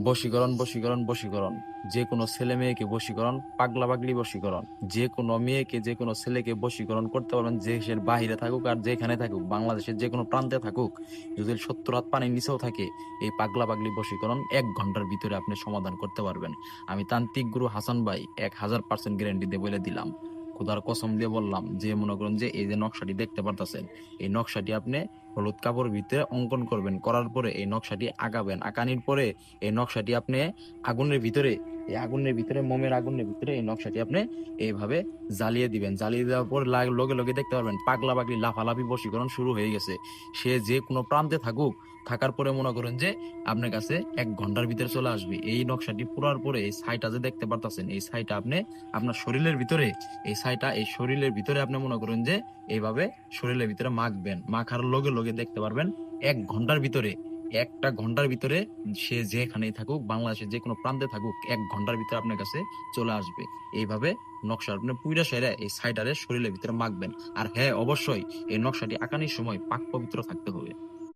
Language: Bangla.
বশীকরণ, বশীকরণ, বশীকরণ। যে কোনো ছেলে মেয়েকে বশীকরণ, পাগলা পাগলি বশীকরণ। যে কোনো মেয়েকে, যে কোনো ছেলেকে বশীকরণ করতে পারবেন, দেশের বাহিরে থাকুক আর যেখানে থাকুক, বাংলাদেশের যে কোনো প্রান্তে থাকুক, যদি 70 হাত পানির নিচেও থাকে, এই পাগলা পাগলি বশীকরণ 1 ঘন্টার ভিতরে আপনি সমাধান করতে পারবেন। আমি তান্ত্রিক গুরু হাসান ভাই 1000% গ্যারেন্টি দিয়ে বলে দিলাম, খোদার কসম দিয়ে বললাম। যে মনে করেন যে এই যে নকশাটি দেখতে পারতেছেন, এই নকশাটি আপনি হলুদ কাপড়ের ভিতরে অঙ্কন করবেন, করার পরে এই নকশাটি আঁকাবেন, আঁকানির পরে এই নকশাটি আপনি আগুনের ভিতরে, এই আগুনের ভিতরে, মোমের আগুনের ভিতরে এই নকশাটি আপনি এইভাবে জ্বালিয়ে দিবেন। জ্বালিয়ে দেওয়ার পর লগে লগে দেখতে পারবেন পাগলা পাগলি লাফালাফি বশীকরণ শুরু হয়ে গেছে। সে যে কোনো প্রান্তে থাকুক, থাকার পরে মনে করেন যে আপনার কাছে 1 ঘন্টার ভিতরে চলে আসবে। এই নকশাটি পুরার পরে এই ছাইটা যে দেখতে পারতেছেন, এই ছাইটা আপনি আপনার শরীরের ভিতরে, এই ছাইটা এই শরীরের ভিতরে আপনি মনে করেন যে এইভাবে শরীরের ভিতরে মাখবেন। মাখার লগে লগে দেখতে পারবেন 1 ঘন্টার ভিতরে, 1টা ঘন্টার ভিতরে সে যেখানেই থাকুক, বাংলাদেশের যে কোনো প্রান্তে থাকুক, 1 ঘন্টার ভিতরে আপনার কাছে চলে আসবে। এইভাবে নকশা আপনি পুইরা সেরা এই সাইডারে শরীরের ভিতরে মাখবেন। আর হ্যাঁ, অবশ্যই এই নকশাটি আঁকানির সময় পাক পবিত্র থাকতে হবে।